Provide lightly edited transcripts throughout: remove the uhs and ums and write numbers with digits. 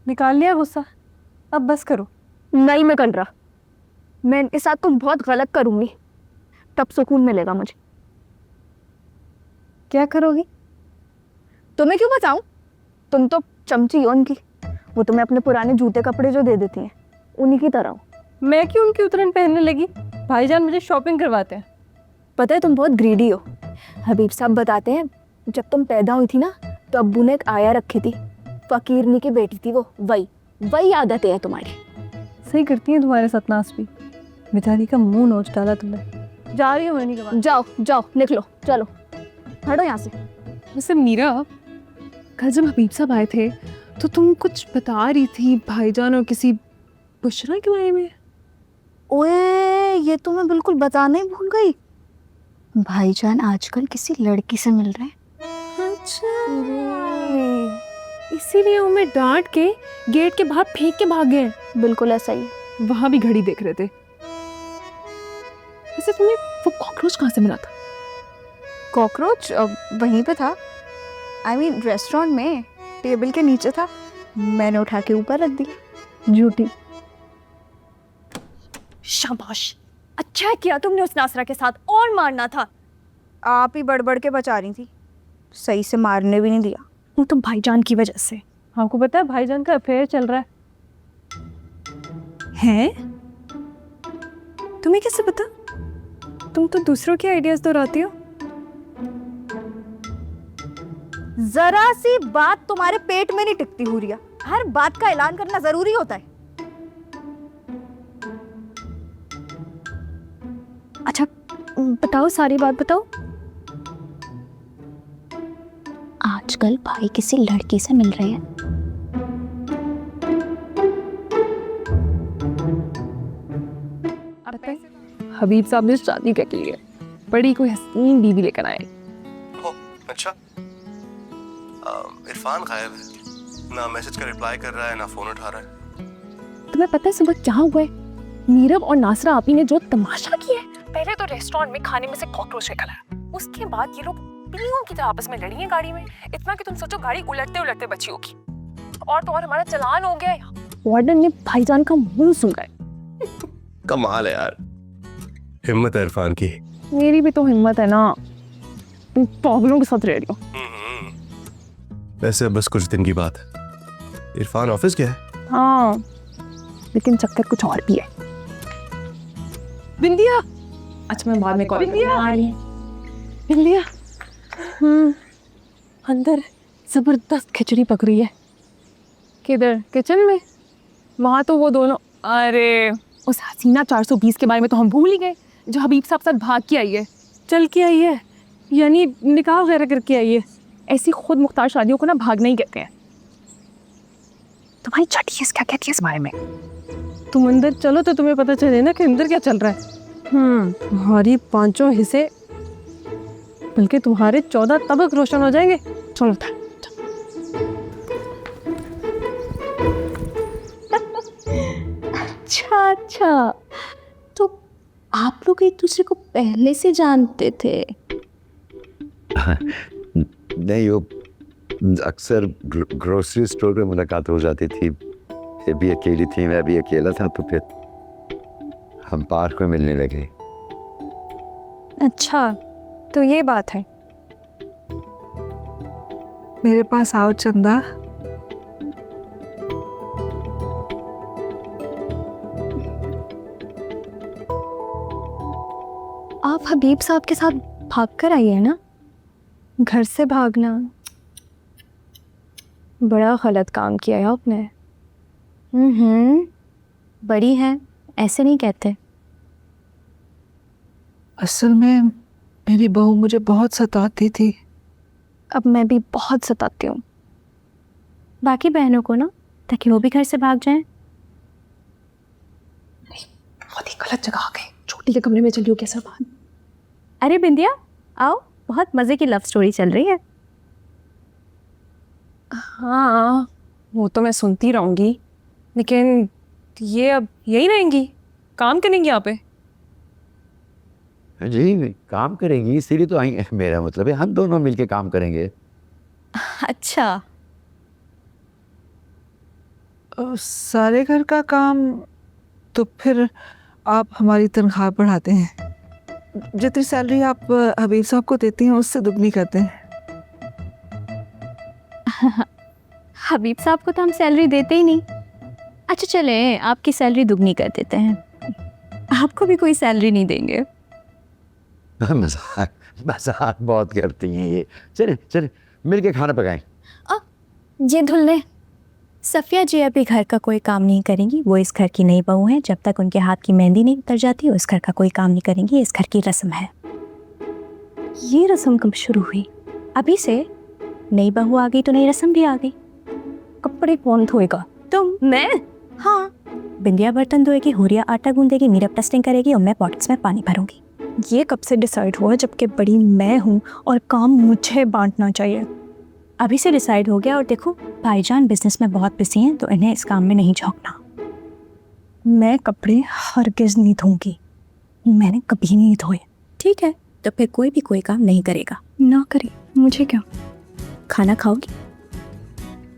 निकाल लिया गुस्सा, अब बस करो। नहीं मैं कर रहा, मैं इनके साथ कुछ बहुत गलत करूंगी, तब सुकून मिलेगा मुझे। क्या करोगी? तुम्हें क्यों बताऊं, तुम तो चमची हो उनकी। वो तुम्हें अपने पुराने जूते कपड़े जो दे देती हैं, उन्हीं की तरह हो। मैं क्यों उनकी उतरन पहनने लगी? भाईजान मुझे शॉपिंग करवाते हैं। पता है तुम बहुत ग्रीडी हो। हबीब साहब बताते हैं जब तुम पैदा हुई थी ना, तो अब्बू ने एक आया रखी थी, फकीरनी की बेटी थी वो। वही वही आदतें हैं तुम्हारी। सही करती है तुम्हारे साथ नास भी। बेचारी का मुंह नोच डाला तुमने। जा रही हो मनी के बाद। जाओ जाओ निकलो, चलो हटो यहाँ से। वैसे मीरा, कल जब हबीब साहब आए थे तो तुम कुछ बता रही थी भाईजान और किसी बुशरा के बारे में। ओए ये तो मैं बिल्कुल बताना ही भूल गई। भाईजान आजकल किसी लड़की से मिल रहे हैं। अच्छा, इसीलिए उन्हें डांट के गेट के बाहर फेंक के भाग गए। बिल्कुल ऐसा ही है। वहां भी घड़ी देख रहे थे। वैसे तुम्हें वो कॉकरोच कहाँ से मिला था? कॉकरोच वहीं पे था, आई मीन रेस्टोरेंट में, टेबल के नीचे था। मैंने उठा के ऊपर रख दिया। झूठी। शाबाश, अच्छा किया तुमने उस नासरा के साथ, और मारना था। आप ही बड़बड़ के बचा रही थी, सही से मारने भी नहीं दिया। वो तो भाईजान की वजह से। आपको पता है भाईजान का अफेयर चल रहा है? तुम्हें कैसे पता? तुम तो दूसरों के आइडियाज दोहराती हो। जरा सी बात तुम्हारे पेट में नहीं टिकती हुरिया, हर बात का ऐलान करना जरूरी होता है। अच्छा बताओ, सारी बात बताओ। आजकल भाई किसी लड़की से मिल रहे हैं। हबीब साहब ने शादी के लिए बड़ी कोई हसीन बीवी लेकर आए। ओह अच्छा। इरफान गायब है, ना मैसेज का रिप्लाई कर रहा है ना फोन उठा रहा है। तुम्हें पता है सुबह क्या हुआ है? नीरव और नासरा आपी ने जो तमाशा किया है। पहले तो रेस्टोरेंट में खाने में से कॉकरोच निकला, उसके बाद ये लोग बिल्लियों की तरह आपस में लड़ी हैं गाड़ी में। इतना कि तुम सोचो गाड़ी उलटते उलटते बची होगी। और तो और हमारा चालान हो गया। वार्डन ने भाईजान का मुंह सूंघा है। कमाल है यार, हिम्मत है इरफान की। मेरी भी तो हिम्मत है ना, तुम पागलों के साथ रह रही हो। वैसे बस कुछ दिन की बात है। इरफान ऑफिस गया है? हाँ, लेकिन चक्कर कुछ और भी है। बिंदिया, अच्छा मैं बाद में कॉल करूंगी। बिंदिया, अंदर जबरदस्त खिचड़ी पक रही है। किधर? किचन में? वहां तो वो दोनों, अरे उस हसीना 420 के बारे में तो हम भूल ही गए, जो हबीब साहब साथ भाग के आई है। चल के आई है, यानी निकाह वगैरह करके आई है। ऐसी खुद मुख्तार शादियों को ना भागना ही कहते हैं। तुम्हारी छठी क्या कहती है इस बारे में? तुम अंदर चलो तो तुम्हें पता चले ना कि अंदर क्या चल रहा है। तुम्हारी 5 हिस्से, बल्कि तुम्हारे 14 तबक रोशन हो जाएंगे। चलो था। अच्छा अच्छा, तो आप लोग एक दूसरे को पहले से जानते थे? नहीं, वो अक्सर ग्रोसरी स्टोर में मुलाकात हो जाती थी। ये भी अकेली थी, मैं भी अकेला था, तो फिर हम पार्क में मिलने लगे। अच्छा, तो ये बात है। मेरे पास आओ चंदा। आप हबीब साहब के साथ भाग कर आई है ना? घर से भागना बड़ा गलत काम किया है आपने। बड़ी है, ऐसे नहीं कहते। असल में मेरी बहू मुझे बहुत सताती थी। अब मैं भी बहुत सताती हूँ बाकी बहनों को ना, ताकि वो भी घर से भाग जाएं। बहुत ही गलत जगह आ गए। छोटी के कमरे में चलियो कैसा बात। अरे बिंदिया आओ, बहुत मजे की लव स्टोरी चल रही है। हाँ, वो तो मैं सुनती रहूंगी, लेकिन ये अब यही रहेंगी, काम करेंगी यहाँ पे? जी काम करेंगी इसीलिए तो आई, मेरा मतलब है हम दोनों मिलके काम करेंगे। अच्छा, सारे घर का काम, तो फिर आप हमारी तनख्वाह बढ़ाते हैं, जितनी सैलरी आप हबीब साहब को देती हैं उससे दुगनी करते हैं। हबीब साहब को तो हम सैलरी देते ही नहीं। अच्छा चले, आपकी सैलरी दुगनी कर देते हैं, आपको भी कोई सैलरी नहीं देंगे। मजाक मजाक बहुत करती हैं ये। चले चले मिलके खाना पकाएं। ये धुलने, सफ़िया जी अभी घर का कोई काम नहीं करेंगी, वो इस घर की नई बहू हैं। जब तक उनके हाथ की मेहंदी नहीं उतर जाती वो इस घर का कोई काम नहीं करेंगी, इस घर की रस्म है। ये रस्म कब शुरू हुई? अभी से। नई बहू आ गई तो नई रस्म भी आ गई। कपड़े कौन धोएगा? तुम? मैं? हाँ। बिंदिया बर्तन धोएगी, हुरिया आटा गूंदेगी, मीरा डस्टिंग करेगी और मैं पॉट्स में पानी भरूंगी। ये कब से डिसाइड हुआ जबकि बड़ी मैं हूँ और काम मुझे बांटना चाहिए? अभी से डिसाइड हो गया। और देखो भाईजान बिजनेस में बहुत बिजी हैं तो इन्हें इस काम में नहीं झोंकना। मैं कपड़े हरगिज़ नहीं धोऊंगी, मैंने कभी नहीं धोए। ठीक है, तो फिर कोई भी कोई काम नहीं करेगा। ना करे, मुझे क्या। खाना खाओगी?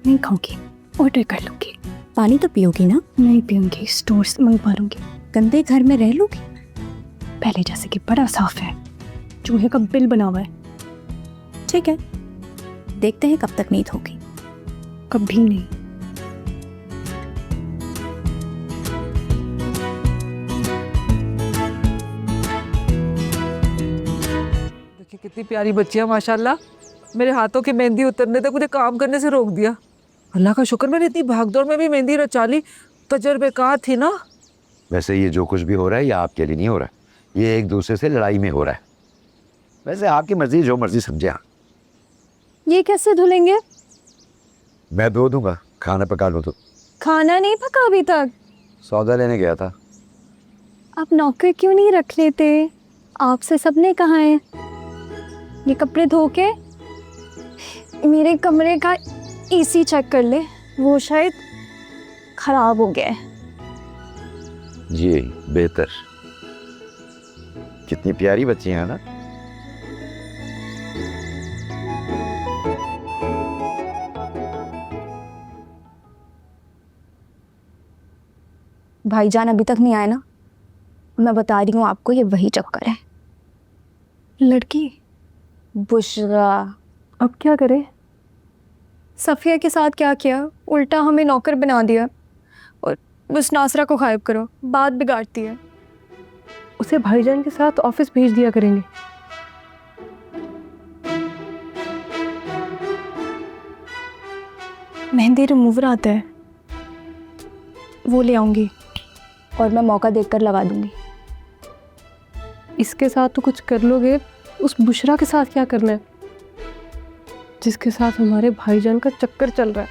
नहीं खाऊंगी, ऑर्डर कर लूँगी। पानी तो पियोगी ना? नहीं पीऊँगी, स्टोर से मंगवा लूँगी। गंदे घर में रह लोगी? पहले जैसे कि बड़ा साफ है, चूहे का बिल बना हुआ है। ठीक है, देखते हैं कब तक नींद होगी। कभी नहीं। देखिए कितनी प्यारी बच्चियां माशाल्लाह। मेरे हाथों की मेहंदी उतरने तक मुझे काम करने से रोक दिया। अल्लाह का शुक्र मैंने इतनी भागदौड़ में भी मेहंदी रचा ली। तजर्बेकार थी ना। वैसे ये जो कुछ भी हो रहा है ये आपके लिए नहीं हो रहा है, ये एक दूसरे से लड़ाई में हो रहा है। वैसे आपकी मर्जी, जो मर्जी समझे आप। ये कैसे धुलेंगे? मैं धो दूंगा, खाना पका लो तो। खाना नहीं पका अभी तक? सौदा लेने गया था। आप नौकर क्यों नहीं रख लेते? आपसे सबने कहा है। ये कपड़े धो के मेरे कमरे का एसी चेक कर ले, वो शायद खराब हो गया है। जी बेहतर। कितनी प्यारी बच्ची हैं ना। भाईजान अभी तक नहीं आए ना? मैं बता रही हूँ आपको, ये वही चक्कर है। लड़की बुशरा अब क्या करे? सफ़िया के साथ क्या किया? उल्टा हमें नौकर बना दिया और बस नासरा को गायब करो, बात बिगाड़ती है। उसे भाईजान के साथ ऑफिस भेज दिया करेंगे। मेहंदी रिमूवर आता है, वो ले आऊंगी और मैं मौका देखकर लगा दूंगी। इसके साथ तो कुछ कर लोगे, उस बुशरा के साथ क्या करना है जिसके साथ हमारे भाईजान का चक्कर चल रहा है?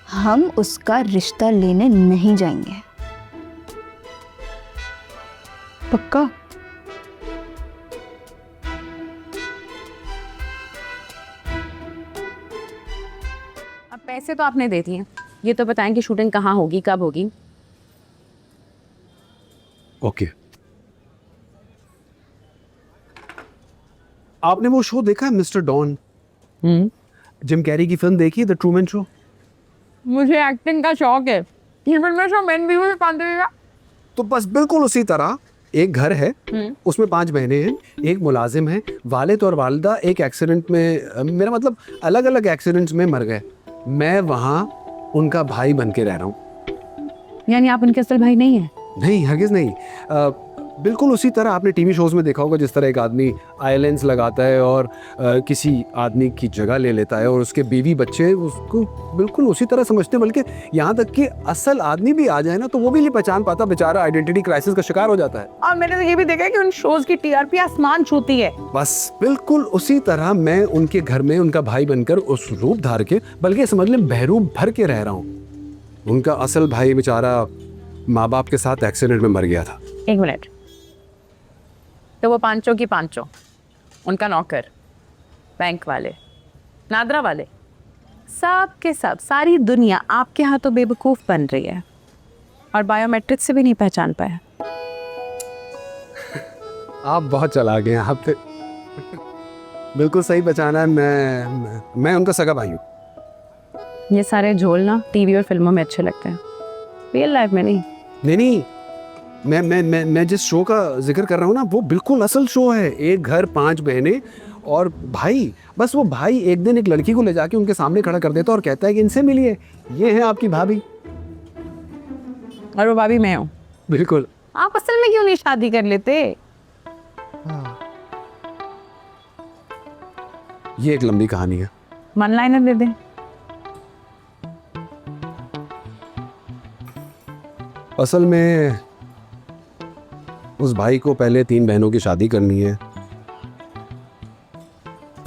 हम उसका रिश्ता लेने नहीं जाएंगे। पक्का? अब पैसे तो आपने दे दिए, ये तो बताएं कि शूटिंग कहाँ होगी, कब होगी? ओके। आपने वो शो देखा है मिस्टर डॉन? जिम कैरी की फिल्म देखी, द ट्रूमैन शो? मुझे एक्टिंग का शौक है, इवन मैं शो मैन भी हूँ पांडेगा। तो बस बिल्कुल उसी तरह एक घर है, उसमें 5 बहनें हैं, एक मुलाजिम है, वालिद और वालिदा एक एक्सीडेंट में, मेरा मतलब अलग अलग एक्सीडेंट्स में मर गए। मैं वहाँ उनका भाई बन के रह रहा हूँ। यानी आप उनके असल भाई नहीं हैं? नहीं, हरगिज़ नहीं। बिल्कुल उसी तरह आपने टीवी शोज़ में देखा होगा, जिस तरह एक आदमी आई लेंस लगाता है और किसी आदमी की जगह ले लेता है और उसके बीवी बच्चे उसको बिल्कुल उसी तरह समझते हैं। बल्कि यहाँ तक कि असल आदमी भी आ जाए ना तो वो भी नहीं पहचान पाता, बेचारा आइडेंटिटी क्राइसिस का शिकार हो जाता है। और मैंने तो ये भी देखा है कि उन शोज की टीआरपी आसमान छूती है। बस बिल्कुल उसी तरह मैं उनके घर में उनका भाई बनकर उस रूप धार के, बल्कि समझ लें बहरूप भर के रह रहा हूँ। उनका असल भाई बेचारा माँ बाप के साथ एक्सीडेंट में मर गया था। एक मिनट, तो वो पांचों की पांचों, उनका नौकर, बैंक वाले, नादरा वाले, सब के सब, सारी दुनिया आपके हाथों बेवकूफ़ बन रही है और बायोमेट्रिक से भी नहीं पहचान पाया। आप बहुत चालाक हैं आप तो। बिल्कुल सही पहचाना है, मैं उनका सगा भाई हूँ। ये सारे झोल ना टीवी और फिल्मों में अच्छे लगते हैं, रियल लाइफ में नहीं। नहीं, मैं जिस शो का जिक्र कर रहा हूँ ना, वो बिल्कुल असल शो है। एक घर 5 बहनें और भाई। बस वो भाई एक दिन एक लड़की को ले जाके उनके सामने खड़ा कर देता और कहता है कि इनसे मिलिए, ये है आपकी भाभी। और वो भाभी मैं हूँ। बिल्कुल। आप असल में क्यों नहीं शादी कर लेते? ये एक लंबी कहानी है। वन लाइनर दे दें। असल में उस भाई को पहले 3 बहनों की शादी करनी है।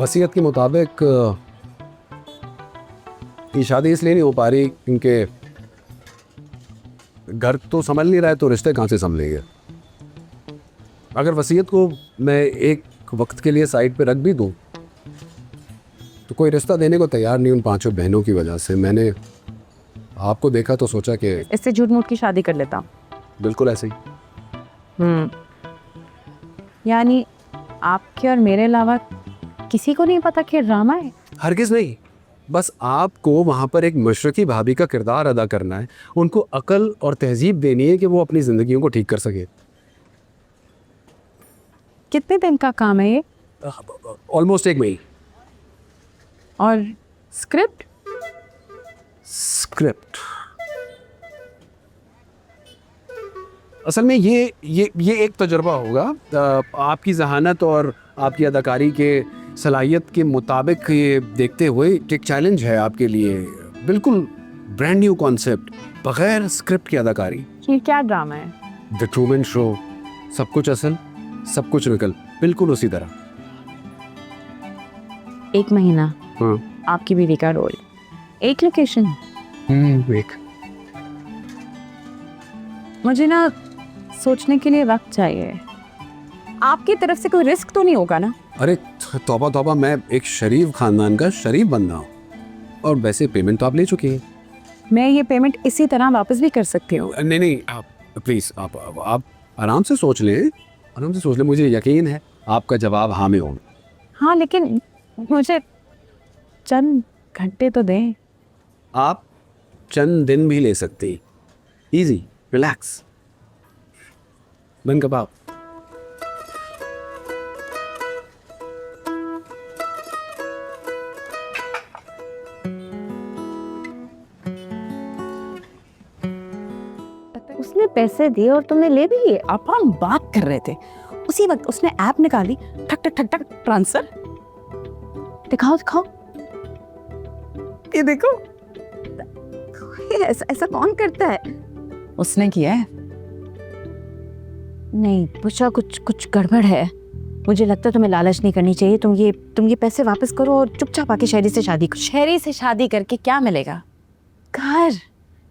वसीयत के मुताबिक ये शादी इसलिए नहीं हो पा रही क्योंकि घर तो संभल नहीं रहा है, तो रिश्ते कहाँ से संभलेंगे। अगर वसीयत को मैं एक वक्त के लिए साइड पे रख भी दूं तो कोई रिश्ता देने को तैयार नहीं उन 5 बहनों की वजह से। मैंने आपको देखा तो सोचा कि इससे झूठ मूठ की शादी कर लेता हूँ। बिल्कुल ऐसे ही। यानी आपके और मेरे अलावा किसी को नहीं पता कि ड्रामा है? हरगिज़ नहीं, बस आपको वहाँ पर एक मशरकी भाभी का किरदार अदा करना है। उनको अकल और तहजीब देनी है कि वो अपनी ज़िंदगियों को ठीक कर सके। कितने दिन का काम है ये? ऑलमोस्ट 1 महीने। और स्क्रिप्ट? स्क्रिप्ट असल में ये एक तजुर्बा होगा। आपकी जहानत और आपकी अदाकारी के सलाहियत के मुताबिक ये देखते हुए एक चैलेंज है आपके लिए। बिल्कुल ब्रांड न्यू कॉन्सेप्ट, बगैर स्क्रिप्ट की अदाकारी। ये क्या ड्रामा है? द ट्रूमैन शो, सब कुछ असल, सब कुछ नकल, बिल्कुल उसी तरह। 1 महीना, हाँ। आपकी बीवी का रोल, एक लोकेशन। एक मुझे ना सोचने के लिए वक्त चाहिए। आपकी तरफ से कोई रिस्क तो नहीं होगा ना? अरे तौबा तौबा, मैं एक शरीफ खानदान का शरीफ बंदा हूँ। और वैसे पेमेंट तो आप ले चुकी हैं। मैं ये पेमेंट इसी तरह वापस भी कर सकती हूँ। नहीं, आप प्लीज़ आप आराम से सोच लें, आराम से सोच लें। मुझे यकीन है आपका जवाब हाँ में होगा। हाँ, लेकिन मुझे चंद घंटे तो दें। आप चंद दिन भी ले सकती। Easy, relax. बन कबाब। उसने पैसे दिए और तुमने ले भी लिए। अपन बात कर रहे थे, उसी वक्त उसने ऐप निकाली, ठक ठक ठक ठक ट्रांसफर। दिखाओ दिखाओ। ये देखो, ऐसा कौन करता है? उसने किया है। नहीं पूछा, कुछ गड़बड़ है। मुझे लगता है तुम्हें लालच नहीं करनी चाहिए। तुम ये पैसे वापस करो और चुपचाप आके शहरी से शादी करो। शहरी से शादी करके क्या मिलेगा? घर,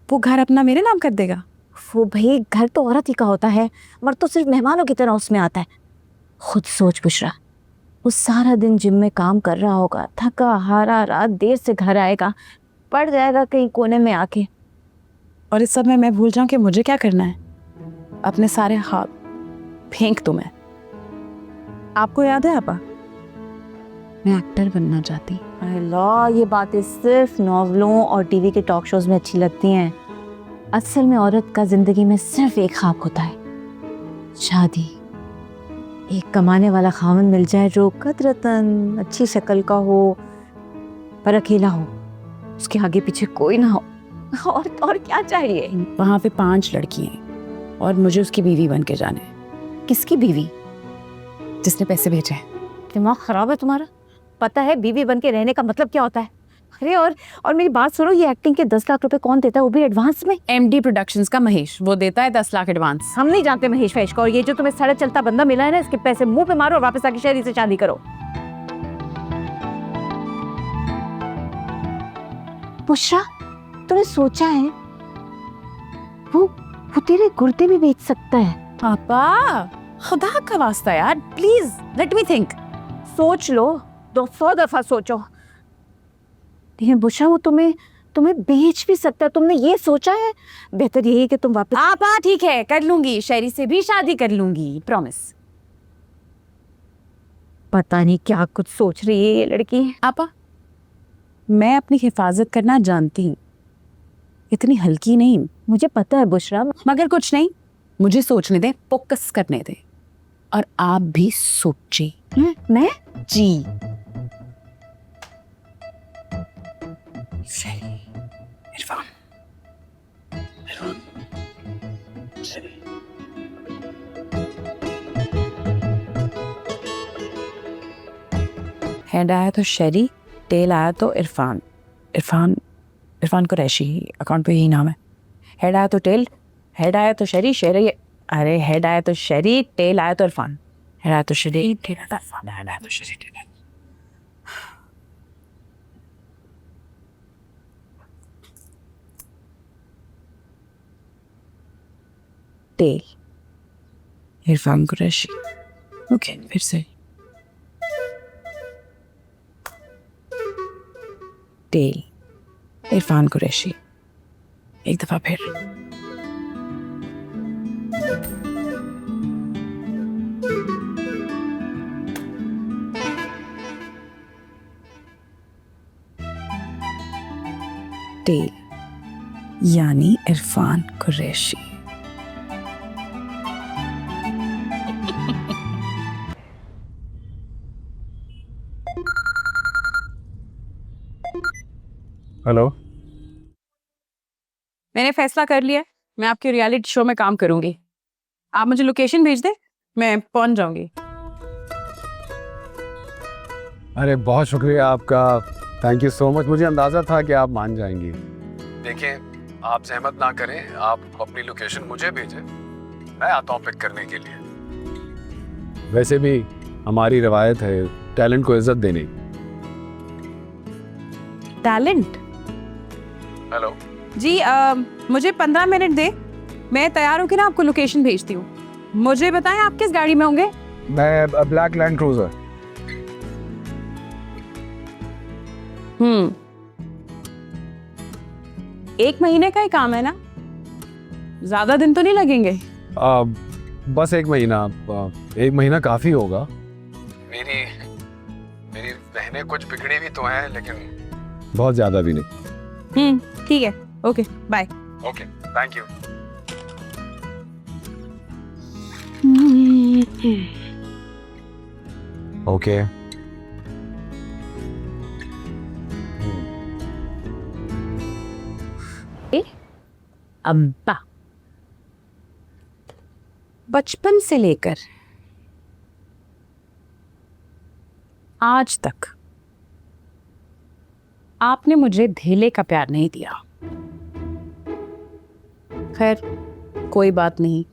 वो घर अपना मेरे नाम कर देगा। वो भाई घर तो औरत ही का होता है, मर्द तो सिर्फ मेहमानों की तरह उसमें आता है। खुद सोच बुशरा, वो सारा दिन जिम में काम कर रहा होगा, थका हारा, रात देर से घर आएगा, पड़ जाएगा कहीं कोने में आके। और इस सब में मैं भूल जाऊं कि मुझे क्या करना है। अपने सारे ख्वाब फेंक दूं मैं। आपको याद है आपा, मैं एक्टर बनना चाहती। अल्लाह, ये बातें सिर्फ नॉवलों और टीवी के टॉक शोज में अच्छी लगती हैं। असल में औरत का जिंदगी में सिर्फ एक ख्वाब होता है, शादी। एक कमाने वाला खामन मिल जाए जो कदरतन अच्छी शक्ल का हो पर अकेला हो, उसके आगे पीछे कोई ना हो। और क्या चाहिए? वहाँ पे 5 लड़की हैं और मुझे उसकी बीवी बन के जाना है। किसकी बीवी? जिसने पैसे भेजे हैं। दिमाग खराब है तुम्हारा? पता है बीवी बन के रहने का मतलब क्या होता है? अरे और मेरी बात सुनो, ये एक्टिंग के 10 लाख रुपए कौन देता है, वो भी एडवांस में? MD प्रोडक्शंस का महेश, वो देता है 10 लाख एडवांस। हम नहीं जानते महेश वहेश का। और ये जो तुम्हें सड़क चलता बंदा मिला है ना, इसके पैसे मुंह पे मारो और वापस आके शहरी से शादी करो। बुशरा, तूने सोचा है वो तेरे गुर्दे भी बेच सकता है? पापा, खुदा का वास्ता यार, प्लीज लेट मी थिंक। सोच लो, 200 दफा सोचो। लेकिन बुशरा, वो तुम्हें बेच भी सकता है। तुमने ये सोचा है? बेहतर यही है कि तुम वापस। पापा ठीक है, कर लूंगी, शहरी से भी शादी कर लूंगी, प्रॉमिस। पता नहीं क्या कुछ सोच रही है ये लड़की। आपा, मैं अपनी हिफाजत करना जानती हूँ, इतनी हल्की नहीं। मुझे पता है बुशरा, मगर कुछ नहीं, मुझे सोचने दे, फोकस करने दे। और आप भी सोचिए। मैं जी इरफान, हेड आया तो शरी, टेल आया तो इरफान। इरफान इरफान कुरैशी, अकाउंट पे यही नाम है। हेड आया तो टेल, हेड आया तो शरी, शरी, अरे हेड आया तो शरी, टेल आया तो इरफान। हेड आया तो शरी, टेल आया तो इरफान, हेड आया तो शरी, टेल आया। टेल इरफान कुरैशी। ओके, फिर से टेल इरफान कुरैशी, एक दफा फिर। टेल यानी इरफान कुरैशी। हेलो। मैंने फैसला कर लिया, मैं आपके रियलिटी शो में काम करूंगी। आप मुझे लोकेशन भेज दें, मैं पहुंच जाऊंगी। अरे बहुत शुक्रिया आपका, थैंक यू सो मच। मुझे अंदाज़ा था कि आप मान जाएंगी। देखिए, आप सहमत ना करें, आप अपनी लोकेशन मुझे भेजें, मैं आता हूँ पिक करने के लिए। वैसे भी हमारी रवायत है टैलेंट को इज्जत देने। टैलेंट? हेलो जी, मुझे 15 मिनट दे, मैं तैयार होकर ना आपको लोकेशन भेजती हूँ। मुझे बताएं आप किस गाड़ी में होंगे? मैं ब्लैक लैंड क्रूजर। एक महीने का ही काम है ना, ज्यादा दिन तो नहीं लगेंगे? बस एक महीना, एक महीना काफ़ी होगा। मेरी मेरी बहनें कुछ बिगड़ी भी तो हैं, लेकिन बहुत ज़्यादा भी नहीं। ठीक है, okay bye. Okay, thank you. Okay. अब्बा बचपन से लेकर आज तक आपने मुझे धेले का प्यार नहीं दिया। खैर कोई बात नहीं,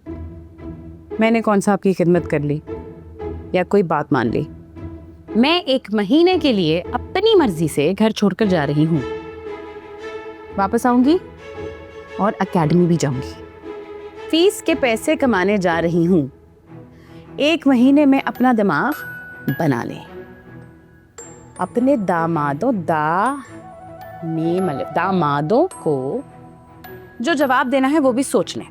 मैंने कौन सा आपकी खिदमत कर ली या कोई बात मान ली। मैं एक महीने के लिए अपनी मर्जी से घर छोड़कर जा रही हूँ। वापस आऊंगी और एकेडमी भी जाऊंगी। फीस के पैसे कमाने जा रही हूँ। एक महीने में अपना दिमाग बना ले। अपने दामादों को जो जवाब देना है वो भी सोच लें।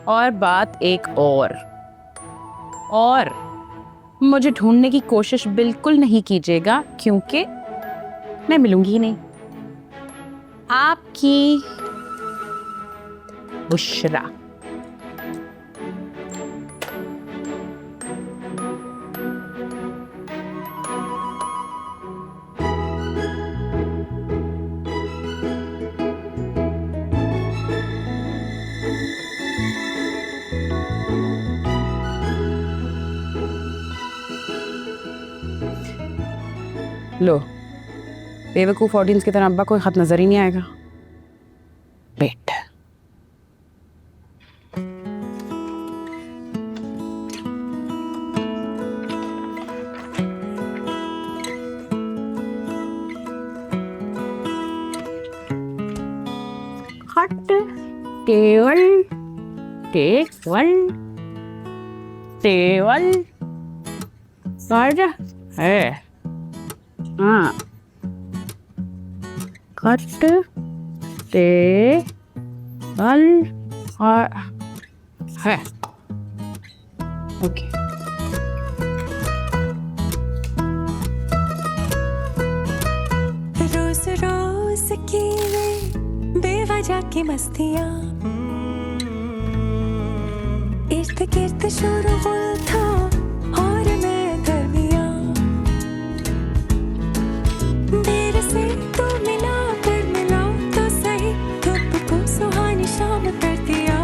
और बात एक और मुझे ढूंढने की कोशिश बिल्कुल नहीं कीजिएगा, क्योंकि मैं मिलूंगी ही नहीं। आपकी बुशरा। लो, बेवकूफ ऑडियंस की तरह अब्बा कोई खत नजर ही नहीं आएगा। बेट खट टेबल कर है। हाँ, खट टेबल है। ओके। की मस्तियाँ, इर्द गिर्द शोर-गुल था और मैं दरमियाँ, देर से तू मिला तो सही, धूप को सुहानी शाम कर दिया।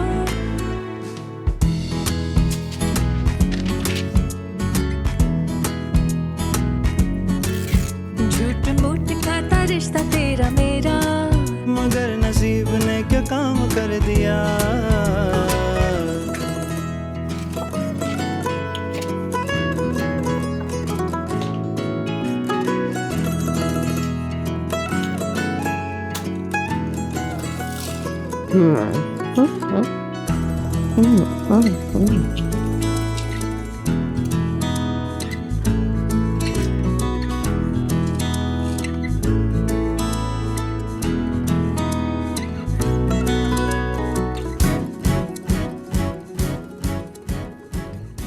झूठ मूठ का था रिश्ता तेरा मेरा, मगर नसीब ने क्या काम कर दिया।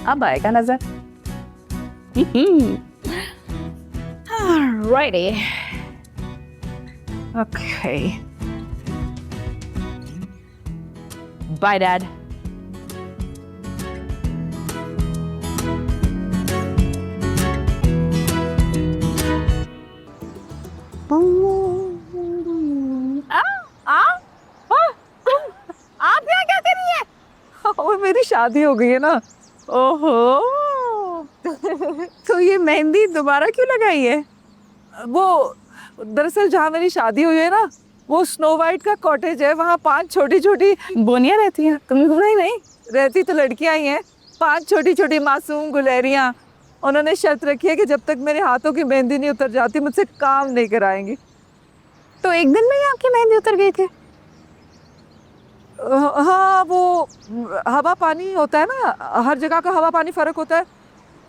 अब आएगा नजर। Alrighty. Okay. Bye, Dad. आप यहाँ क्या कर रही है? और मेरी शादी हो गई है ना। ओहो, तो ये मेहंदी दोबारा क्यों लगाई है? वो दरअसल जहाँ मेरी शादी हुई है ना, वो स्नो वाइट का कॉटेज है। वहाँ 5 छोटी छोटी बोनियाँ रहती हैं, तुमने सुना ही नहीं? रहती तो लड़कियां ही हैं, 5 छोटी छोटी मासूम गुलहरियाँ। उन्होंने शर्त रखी है कि जब तक मेरे हाथों की मेहंदी नहीं उतर जाती मुझसे काम नहीं कराएंगी। तो एक दिन में ही आपकी मेहंदी उतर गई थी? हाँ, वो हवा पानी होता है ना, हर जगह का हवा पानी फर्क होता है।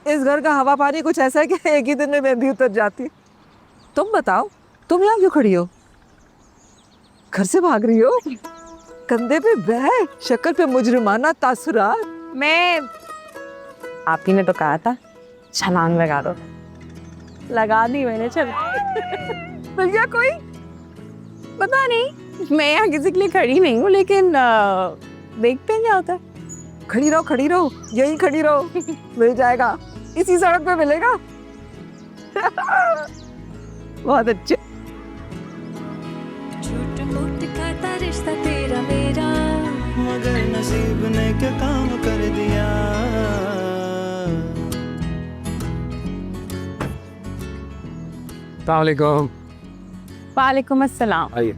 इस घर का हवा पानी कुछ ऐसा है कि एक ही दिन में मेहंदी उतर जाती। तुम बताओ, तुम यहाँ क्यों खड़ी हो? घर से भाग रही हो? कंधे पे बैग, शक्ल पे मुजरिमाना तासुरात। मैं, आपी ने तो कहा था छलांग लगा दो, लगा दी मैंने। चल भैया कोई पता नहीं, मैं यहाँ किसी के लिए खड़ी नहीं हूँ, लेकिन देखते हैं क्या होता है। खड़ी रहो, यहीं खड़ी रहो, मिल जाएगा, इसी सड़क पे मिलेगा। बहुत अच्छे। झूठ मूठ का था रिश्ता तेरा मेरा, मगर नसीब ने क्या काम कर दिया। अस्सलाम वालेकुम अस्सलाम। आइए।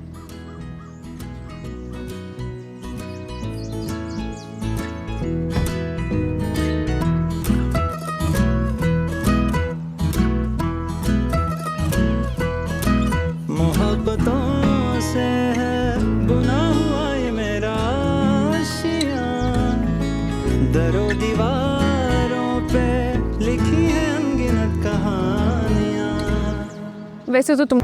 मोहब्बतों से है बुना हुआ ये मेरा आशियाँ, दरो दीवारों पे लिखी है अनगिनत कहानियाँ। वैसे तो तुम